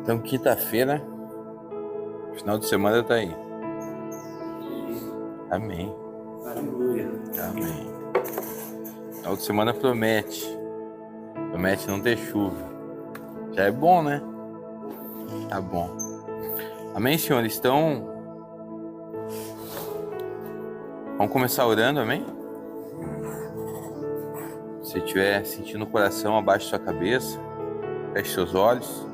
Então, quinta-feira, final de semana tá aí. Amém. Aleluia. Amém. Final de semana promete não ter chuva. Já é bom, né? Tá bom. Amém, senhores? Então, vamos começar orando, amém? Se estiver sentindo o coração, abaixe sua cabeça, feche seus olhos,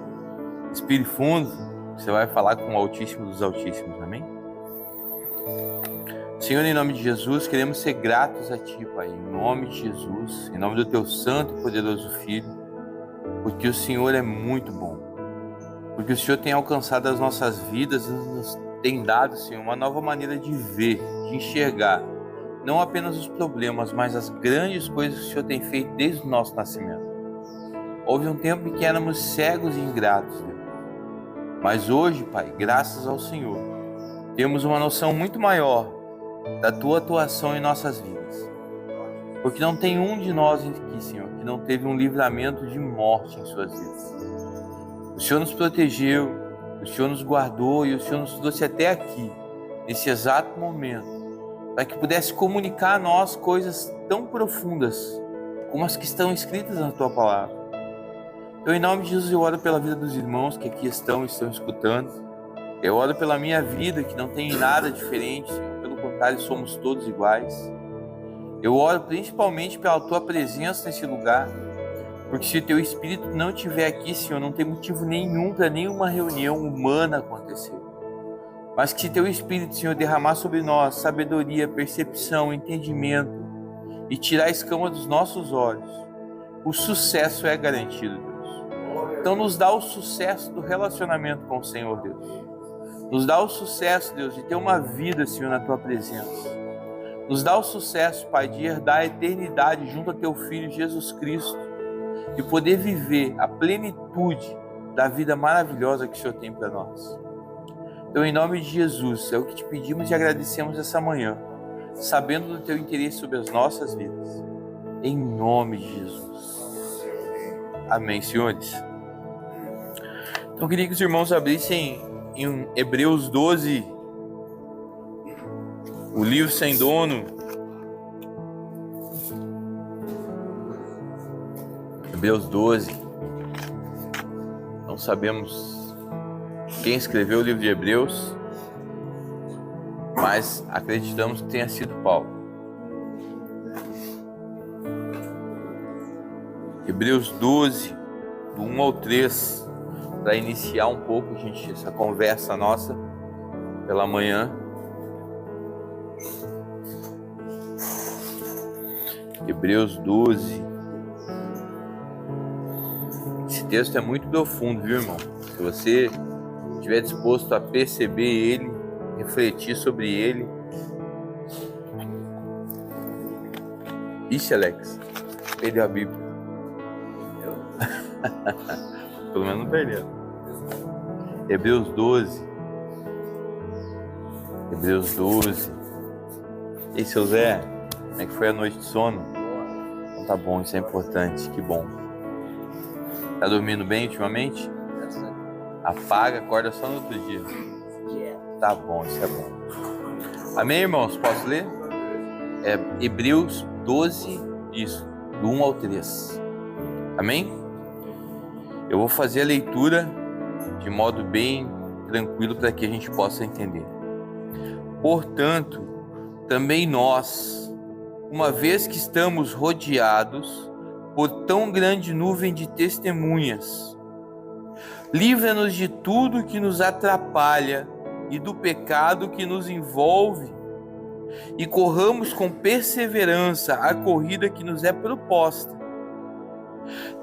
respire fundo, você vai falar com o Altíssimo dos Altíssimos, amém? Senhor, em nome de Jesus, queremos ser gratos a Ti, Pai, em nome de Jesus, em nome do Teu santo e poderoso Filho, porque o Senhor é muito bom, porque o Senhor tem alcançado as nossas vidas e nos tem dado, Senhor, uma nova maneira de ver, de enxergar, não apenas os problemas, mas as grandes coisas que o Senhor tem feito desde o nosso nascimento. Houve um tempo em que éramos cegos e ingratos, Deus. Mas hoje, Pai, graças ao Senhor, temos uma noção muito maior da Tua atuação em nossas vidas. Porque não tem um de nós aqui, Senhor, que não teve um livramento de morte em suas vidas. O Senhor nos protegeu, o Senhor nos guardou e o Senhor nos trouxe até aqui, nesse exato momento, para que pudesse comunicar a nós coisas tão profundas como as que estão escritas na Tua Palavra. Então, em nome de Jesus, eu oro pela vida dos irmãos que aqui estão escutando. Eu oro pela minha vida, que não tem nada diferente, Senhor. Pelo contrário, somos todos iguais. Eu oro principalmente pela Tua presença nesse lugar, porque se o Teu Espírito não estiver aqui, Senhor, não tem motivo nenhum para nenhuma reunião humana acontecer. Mas que se Teu Espírito, Senhor, derramar sobre nós sabedoria, percepção, entendimento e tirar a escama dos nossos olhos, o sucesso é garantido, Deus. Então nos dá o sucesso do relacionamento com o Senhor, Deus. Nos dá o sucesso, Deus, de ter uma vida, Senhor, na Tua presença. Nos dá o sucesso, Pai, de herdar a eternidade junto a Teu Filho Jesus Cristo e poder viver a plenitude da vida maravilhosa que o Senhor tem para nós. Então, em nome de Jesus, é o que te pedimos e agradecemos essa manhã, sabendo do Teu interesse sobre as nossas vidas. Em nome de Jesus. Amém, senhores? Então, eu queria que os irmãos abrissem em Hebreus 12, o livro sem dono. Hebreus 12. Não sabemos quem escreveu o livro de Hebreus, mas acreditamos que tenha sido Paulo. Hebreus 12, do 1 ao 3, para iniciar um pouco, gente, essa conversa nossa pela manhã. Hebreus 12. Esse texto é muito profundo, viu, irmão? Se você estiver disposto a perceber ele, refletir sobre ele. Ixi, Alex, perdeu a Bíblia. Pelo menos não perdeu. Hebreus 12. Hebreus 12. E aí, seu Zé, como é que foi a noite de sono? Então tá bom, isso é importante, que bom. Tá dormindo bem ultimamente? Apaga, acorda só no outro dia. Tá bom, isso é bom. Amém, irmãos? Posso ler? É Hebreus 12, isso, do 1 ao 3. Amém? Eu vou fazer a leitura de modo bem tranquilo para que a gente possa entender. Portanto, também nós, uma vez que estamos rodeados por tão grande nuvem de testemunhas, livra-nos de tudo que nos atrapalha e do pecado que nos envolve, e corramos com perseverança a corrida que nos é proposta,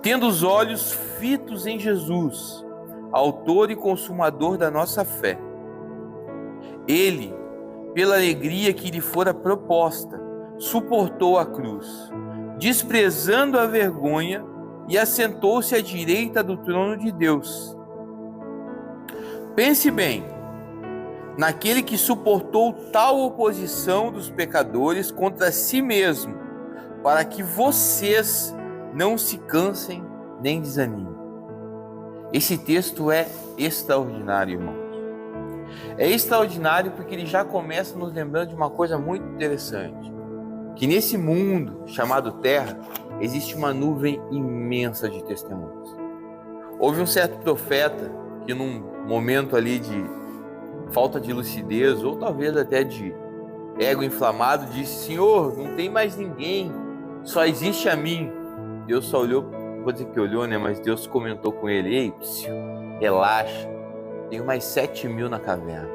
tendo os olhos fitos em Jesus, autor e consumador da nossa fé. Ele, pela alegria que lhe fora proposta, suportou a cruz, desprezando a vergonha, e assentou-se à direita do trono de Deus. Pense bem, naquele que suportou tal oposição dos pecadores contra si mesmo, para que vocês não se cansem nem desanimem. Esse texto é extraordinário, irmãos. É extraordinário porque ele já começa nos lembrando de uma coisa muito interessante. Que nesse mundo chamado Terra, existe uma nuvem imensa de testemunhas. Houve um certo profeta que num momento ali de falta de lucidez, ou talvez até de ego inflamado, disse: Senhor, não tem mais ninguém, só existe a mim. Deus só olhou, vou dizer que olhou, né? Mas Deus comentou com ele: ei, relaxa, tenho mais 7.000 na caverna,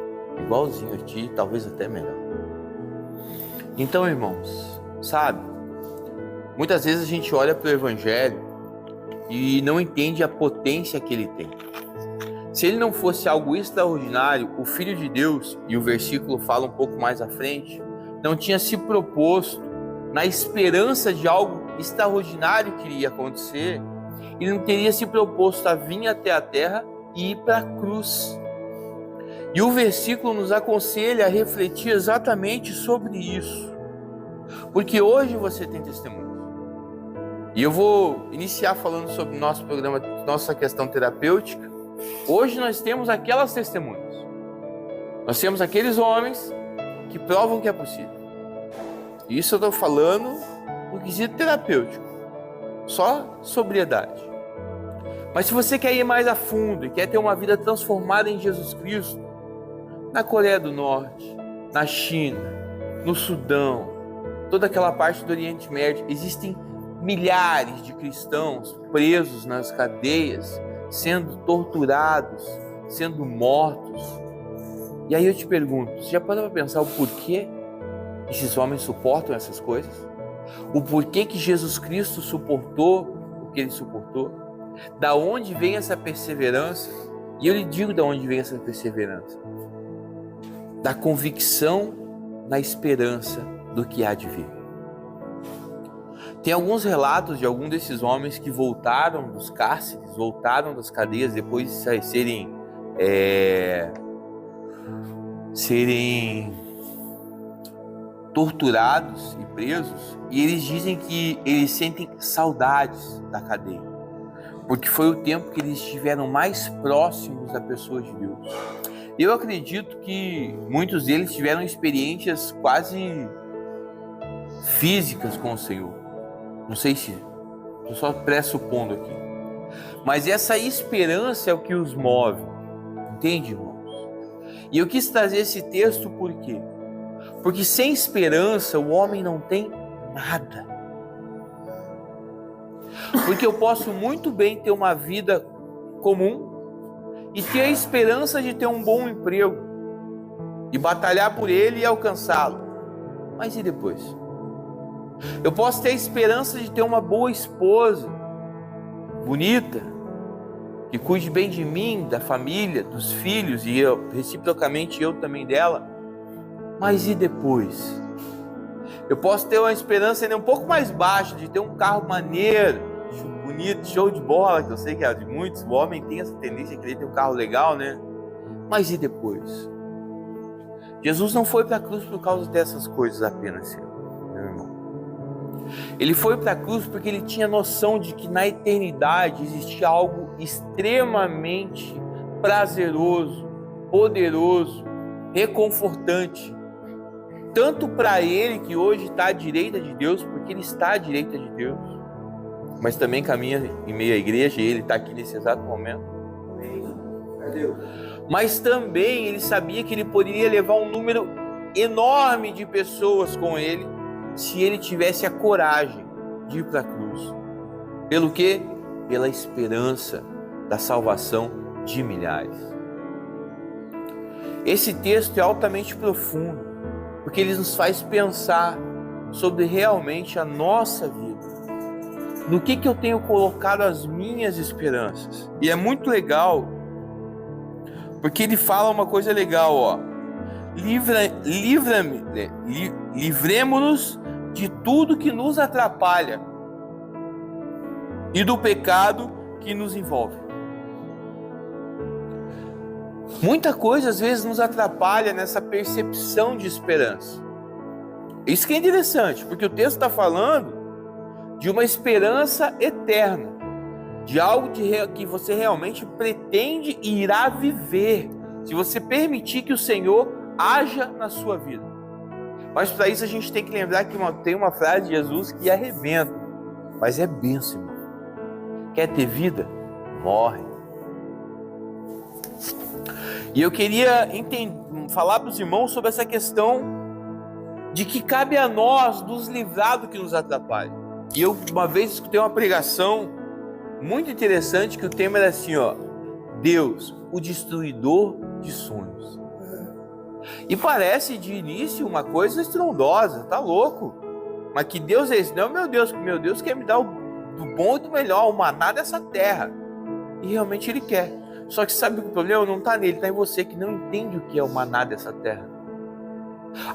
igualzinho a ti, talvez até melhor. Então, irmãos, sabe, muitas vezes a gente olha para o Evangelho e não entende a potência que ele tem. Se ele não fosse algo extraordinário, o Filho de Deus, e o versículo fala um pouco mais à frente, não tinha se proposto, na esperança de algo extraordinário que iria acontecer, ele não teria se proposto a vir até a terra e ir para a cruz. E o versículo nos aconselha a refletir exatamente sobre isso. Porque hoje você tem testemunho. E eu vou iniciar falando sobre o nosso programa, nossa questão terapêutica. Hoje nós temos aquelas testemunhas. Nós temos aqueles homens que provam que é possível. Isso eu estou falando no quesito terapêutico. Só sobriedade. Mas se você quer ir mais a fundo e quer ter uma vida transformada em Jesus Cristo, na Coreia do Norte, na China, no Sudão, toda aquela parte do Oriente Médio, existem milhares de cristãos presos nas cadeias, sendo torturados, sendo mortos. E aí eu te pergunto, você já parou para pensar o porquê esses homens suportam essas coisas? O porquê que Jesus Cristo suportou o que ele suportou? Da onde vem essa perseverança? E eu lhe digo da onde vem essa perseverança. Da convicção na esperança do que há de vir. Tem alguns relatos de algum desses homens que voltaram dos cárceres, voltaram das cadeias depois de serem torturados e presos, e eles dizem que eles sentem saudades da cadeia, porque foi o tempo que eles estiveram mais próximos da pessoa de Deus. Eu acredito que muitos deles tiveram experiências quase físicas com o Senhor. Não sei se, estou só pressupondo aqui. Mas essa esperança é o que os move. Entende, irmãos? E eu quis trazer esse texto por quê? Porque sem esperança o homem não tem nada. Porque eu posso muito bem ter uma vida comum e ter a esperança de ter um bom emprego e batalhar por ele e alcançá-lo. Mas e depois? Eu posso ter a esperança de ter uma boa esposa, bonita, que cuide bem de mim, da família, dos filhos, e eu, reciprocamente eu também dela. Mas e depois? Eu posso ter uma esperança ainda um pouco mais baixa de ter um carro maneiro, bonito, show de bola, que eu sei que é de muitos. O homem tem essa tendência de querer ter um carro legal, né? Mas e depois? Jesus não foi para a cruz por causa dessas coisas apenas, meu irmão. Ele foi para a cruz porque ele tinha noção de que na eternidade existia algo extremamente prazeroso, poderoso, reconfortante, tanto para ele que hoje está à direita de Deus, porque ele está à direita de Deus, mas também caminha em meio à igreja e ele está aqui nesse exato momento. Mas também ele sabia que ele poderia levar um número enorme de pessoas com ele se ele tivesse a coragem de ir para a cruz. Pelo quê? Pela esperança da salvação de milhares. Esse texto é altamente profundo, porque ele nos faz pensar sobre realmente a nossa vida. No que eu tenho colocado as minhas esperanças. E é muito legal, porque ele fala uma coisa legal, ó. Livremo-nos de tudo que nos atrapalha e do pecado que nos envolve. Muita coisa às vezes nos atrapalha nessa percepção de esperança. Isso que é interessante, porque o texto está falando de uma esperança eterna. de algo que você realmente pretende e irá viver, se você permitir que o Senhor haja na sua vida. Mas para isso a gente tem que lembrar que tem uma frase de Jesus que arrebenta, mas é bênção, irmão. Quer ter vida? Morre. E eu queria falar para os irmãos sobre essa questão de que cabe a nós nos livrar do que nos atrapalha. E eu uma vez escutei uma pregação muito interessante que o tema era assim, ó: Deus, o destruidor de sonhos. E parece de início uma coisa estrondosa, tá louco? Mas que Deus é esse? Não, meu Deus quer me dar do bom e do melhor, o maná dessa terra. E realmente Ele quer. Só que sabe que o problema não está nele, está em você que não entende o que é o maná dessa terra.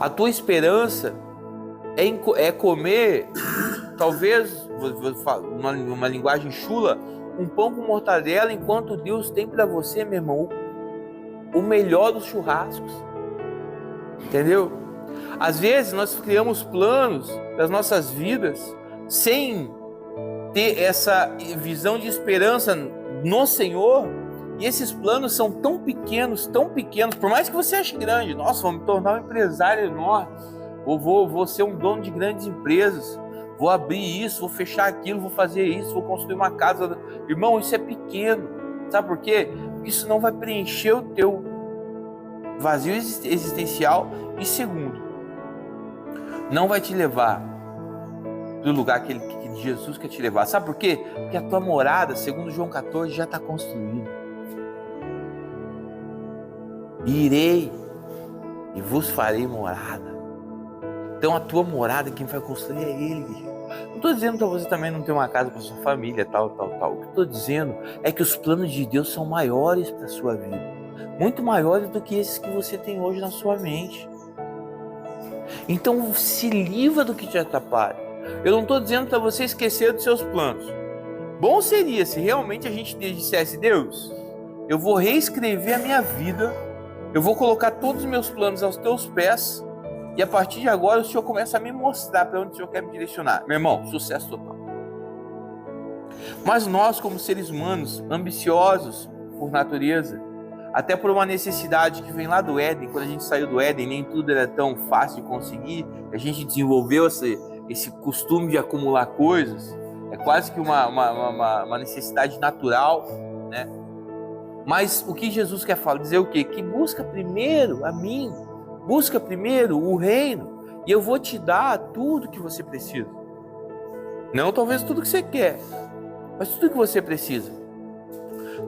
A tua esperança é comer, talvez, numa linguagem chula, um pão com mortadela, enquanto Deus tem para você, meu irmão, o melhor dos churrascos. Entendeu? Às vezes nós criamos planos das nossas vidas sem ter essa visão de esperança no Senhor. E esses planos são tão pequenos, por mais que você ache grande. Nossa, vou me tornar um empresário enorme, ou vou ser um dono de grandes empresas, vou abrir isso, vou fechar aquilo, vou fazer isso, vou construir uma casa. Irmão, isso é pequeno. Sabe por quê? Isso não vai preencher o teu vazio existencial. E segundo, não vai te levar para o lugar que Jesus quer te levar. Sabe por quê? Porque a tua morada, segundo João 14, já está construída. Irei e vos farei morada. Então a tua morada, quem vai construir é Ele. Não estou dizendo para você também não ter uma casa para sua família, tal. O que estou dizendo é que os planos de Deus são maiores para a sua vida. Muito maiores do que esses que você tem hoje na sua mente. Então se livra do que te atrapalha. Eu não estou dizendo para você esquecer dos seus planos. Bom seria se realmente a gente dissesse: Deus, eu vou reescrever a minha vida, eu vou colocar todos os meus planos aos teus pés, e a partir de agora o Senhor começa a me mostrar para onde o Senhor quer me direcionar. Meu irmão, sucesso total. Mas nós, como seres humanos, ambiciosos por natureza, até por uma necessidade que vem lá do Éden, quando a gente saiu do Éden, nem tudo era tão fácil de conseguir, a gente desenvolveu esse costume de acumular coisas, é quase que uma necessidade natural, né? Mas o que Jesus quer falar, dizer o quê? Que busca primeiro a mim, busca primeiro o reino, e eu vou te dar tudo que você precisa. Não talvez tudo que você quer, mas tudo que você precisa.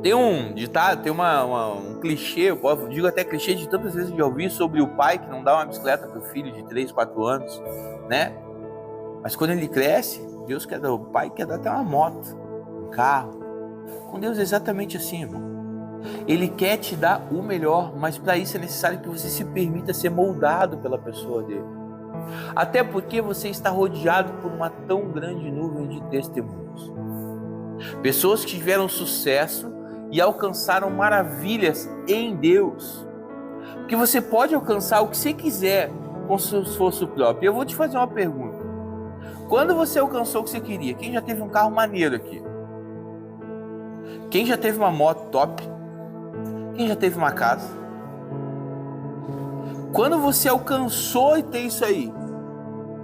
Tem um ditado, tem um clichê, eu digo até clichê de tantas vezes que eu ouvi, sobre o pai que não dá uma bicicleta para o filho de 3, 4 anos, né? Mas quando ele cresce, o pai quer dar até uma moto, um carro. Com Deus é exatamente assim, irmão. Ele quer te dar o melhor, mas para isso é necessário que você se permita ser moldado pela pessoa dele. Até porque você está rodeado por uma tão grande nuvem de testemunhos. Pessoas que tiveram sucesso e alcançaram maravilhas em Deus. Porque você pode alcançar o que você quiser com seu esforço próprio. Eu vou te fazer uma pergunta. Quando você alcançou o que você queria? Quem já teve um carro maneiro aqui? Quem já teve uma moto top? Quem já teve uma casa? Quando você alcançou e tem isso aí,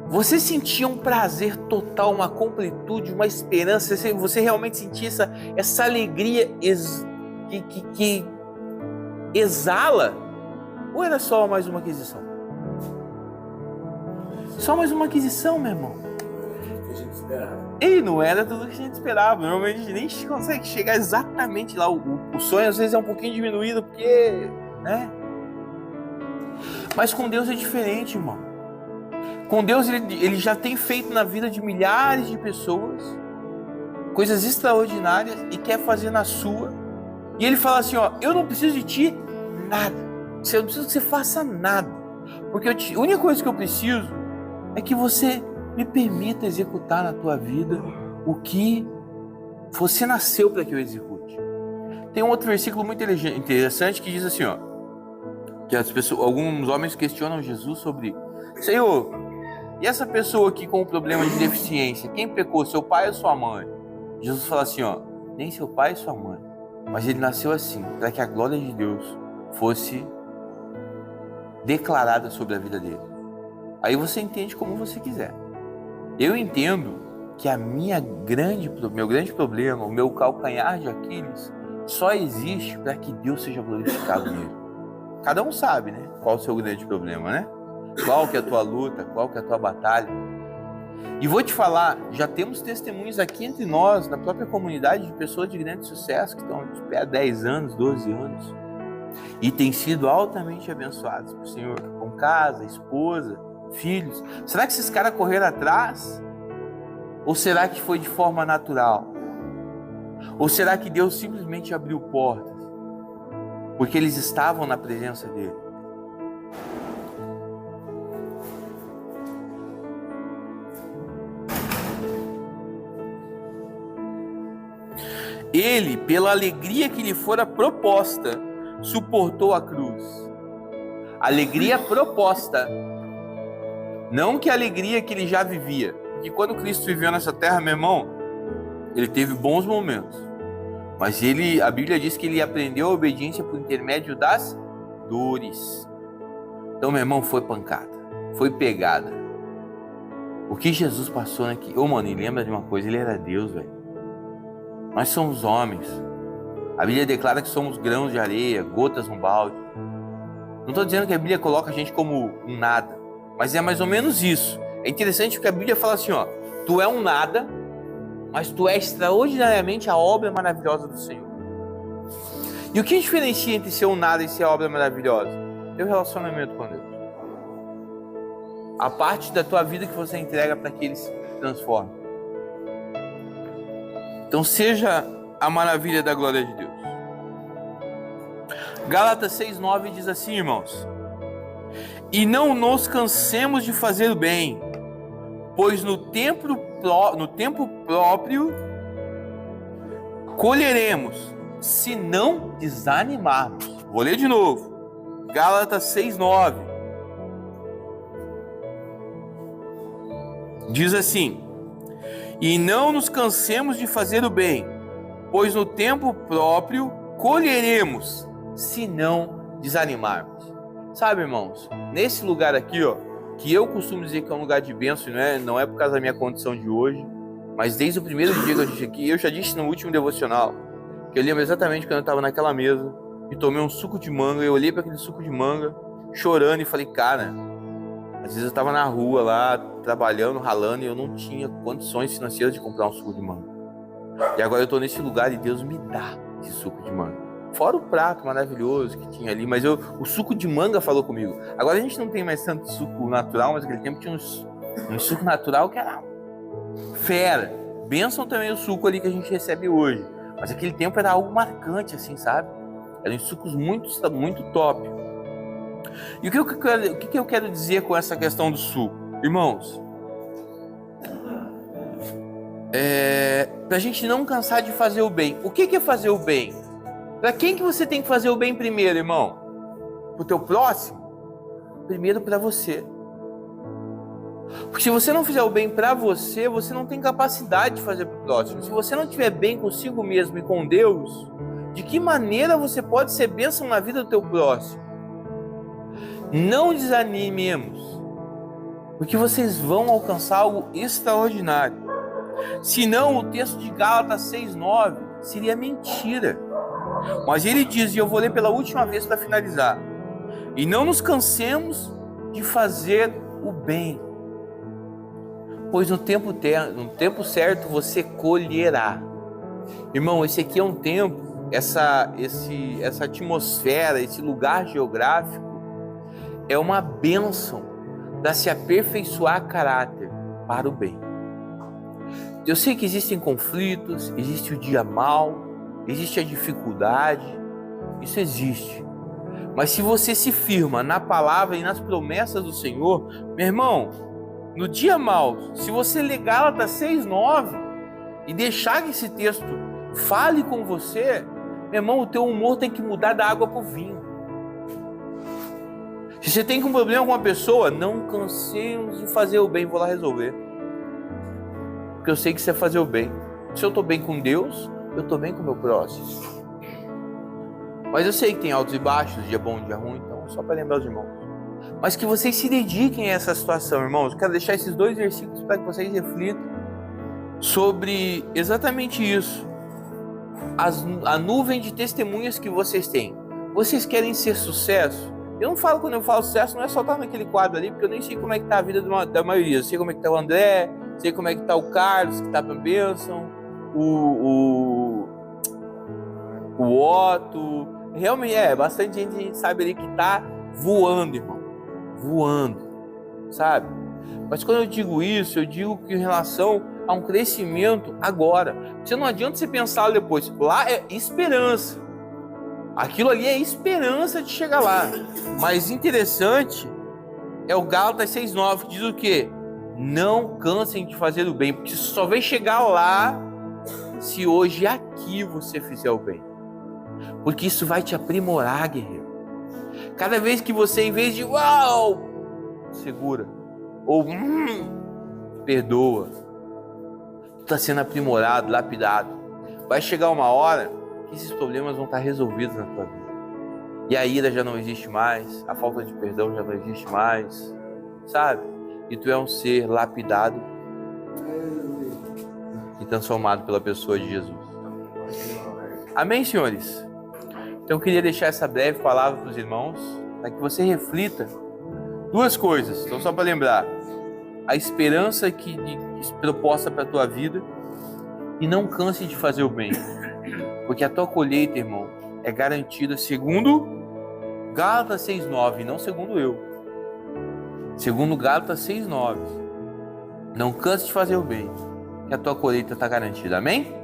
você sentia um prazer total, uma completude, uma esperança? Você realmente sentia essa alegria que exala? Ou era só mais uma aquisição? Só mais uma aquisição, meu irmão. E não era tudo que a gente esperava. Normalmente a gente nem consegue chegar exatamente lá. O sonho às vezes é um pouquinho diminuído, porque, né? Mas com Deus é diferente, irmão. Com Deus ele já tem feito na vida de milhares de pessoas coisas extraordinárias e quer fazer na sua. E ele fala assim, ó: eu não preciso de ti nada. Eu não preciso que você faça nada. Porque a única coisa que eu preciso é que você me permita executar na tua vida o que você nasceu para que eu execute. Tem um outro versículo muito interessante que diz assim, ó, que alguns homens questionam Jesus sobre: Senhor, e essa pessoa aqui com o problema de deficiência, quem pecou, seu pai ou sua mãe? Jesus fala assim, ó: nem seu pai e sua mãe. Mas ele nasceu assim, para que a glória de Deus fosse declarada sobre a vida dele. Aí você entende como você quiser. Eu entendo que meu grande problema, o meu calcanhar de Aquiles, só existe para que Deus seja glorificado nele. Cada um sabe, né? Qual o seu grande problema, né? Qual que é a tua luta, qual que é a tua batalha. E vou te falar, já temos testemunhos aqui entre nós, na própria comunidade, de pessoas de grande sucesso, que estão de pé há 10 anos, 12 anos, e têm sido altamente abençoados por Senhor, com casa, esposa, filhos. Será que esses caras correram atrás? Ou será que foi de forma natural? Ou será que Deus simplesmente abriu portas? Porque eles estavam na presença dele. Ele, pela alegria que lhe fora proposta, suportou a cruz. Alegria proposta. Não que a alegria que ele já vivia. Porque quando Cristo viveu nessa terra, meu irmão, ele teve bons momentos. Mas a Bíblia diz que ele aprendeu a obediência por intermédio das dores. Então, meu irmão, foi pancada. Foi pegada. O que Jesus passou aqui? Mano, e lembra de uma coisa? Ele era Deus, velho. Nós somos homens. A Bíblia declara que somos grãos de areia, gotas no balde. Não estou dizendo que a Bíblia coloca a gente como um nada, mas é mais ou menos isso. É interessante porque a Bíblia fala assim, ó, tu é um nada, mas tu é extraordinariamente a obra maravilhosa do Senhor. E o que diferencia entre ser um nada e ser a obra maravilhosa? Teu relacionamento com Deus. A parte da tua vida que você entrega para que Ele se transforme. Então seja a maravilha da glória de Deus. Gálatas 6:9 diz assim, irmãos: e não nos cansemos de fazer o bem, pois no tempo próprio colheremos, se não desanimarmos. Vou ler de novo. Gálatas 6:9 diz assim: e não nos cansemos de fazer o bem, pois no tempo próprio colheremos, se não desanimarmos. Sabe, irmãos, nesse lugar aqui, ó, que eu costumo dizer que é um lugar de bênção, não é por causa da minha condição de hoje, mas desde o primeiro dia que eu disse aqui, eu já disse no último devocional, que eu lembro exatamente quando eu estava naquela mesa e tomei um suco de manga, eu olhei para aquele suco de manga, chorando e falei, cara, às vezes eu estava na rua lá, trabalhando, ralando, e eu não tinha condições financeiras de comprar um suco de manga. E agora eu estou nesse lugar e Deus me dá esse suco de manga. Fora o prato maravilhoso que tinha ali, mas o suco de manga falou comigo. Agora a gente não tem mais tanto suco natural, mas naquele tempo tinha um suco natural que era fera. Bênção também o suco ali que a gente recebe hoje. Mas aquele tempo era algo marcante, assim, sabe? Eram sucos muito top. E o que eu quero dizer com essa questão do suco? Irmãos, pra gente não cansar de fazer o bem. O que é fazer o bem? Pra quem que você tem que fazer o bem primeiro, irmão? Pro teu próximo? Primeiro pra você. Porque se você não fizer o bem pra você, você não tem capacidade de fazer pro próximo. Se você não estiver bem consigo mesmo e com Deus, de que maneira você pode ser bênção na vida do teu próximo? Não desanimemos, porque vocês vão alcançar algo extraordinário. Senão o texto de Gálatas 6:9 seria mentira. Mas ele diz, e eu vou ler pela última vez para finalizar: e não nos cansemos de fazer o bem, pois no tempo certo você colherá. Irmão, esse aqui é um tempo, essa atmosfera, esse lugar geográfico é uma bênção para se aperfeiçoar caráter para o bem. Eu sei que existem conflitos, existe o dia mau, existe a dificuldade, isso existe. Mas se você se firma na palavra e nas promessas do Senhor, meu irmão, no dia mau, se você ler Gálatas 6:9 e deixar que esse texto fale com você, meu irmão, o teu humor tem que mudar da água para o vinho. Se você tem um problema com uma pessoa, não cansemos de fazer o bem, vou lá resolver. Porque eu sei que você vai fazer o bem. Se eu estou bem com Deus, eu estou bem com o meu próximo. Mas eu sei que tem altos e baixos, dia bom, dia ruim, então só para lembrar os irmãos. Mas que vocês se dediquem a essa situação, irmãos. Eu quero deixar esses 2 versículos para que vocês reflitam sobre exatamente isso. A nuvem de testemunhas que vocês têm. Vocês querem ser sucesso? Eu não falo, quando eu falo sucesso, não é só estar naquele quadro ali, porque eu nem sei como é que está a vida da maioria. Eu sei como é que está o André, sei como é que está o Carlos, que está para a bênção, o Otto. Realmente bastante gente sabe ali que está voando, irmão. Voando, sabe? Mas quando eu digo isso, eu digo que em relação a um crescimento agora. Você não adianta você pensar depois. Lá é esperança. Aquilo ali é esperança de chegar lá. Mas interessante é o Gálatas 6,9, que diz o quê? Não cansem de fazer o bem, porque você só vai chegar lá se hoje aqui você fizer o bem. Porque isso vai te aprimorar, guerreiro. Cada vez que você, em vez de uau, segura, ou perdoa, tu está sendo aprimorado, lapidado. Vai chegar uma hora que esses problemas vão estar resolvidos na tua vida. E a ira já não existe mais, a falta de perdão já não existe mais, sabe? E tu é um ser lapidado e transformado pela pessoa de Jesus. Amém, senhores? Então eu queria deixar essa breve palavra para os irmãos, para que você reflita 2 coisas. Então, só para lembrar, a esperança que proposta para a tua vida, e não canse de fazer o bem, porque a tua colheita, irmão, é garantida segundo Gálatas 6,9, não segundo eu. Segundo Gálatas 6,9. Não canse de fazer o bem, que a tua colheita está garantida. Amém?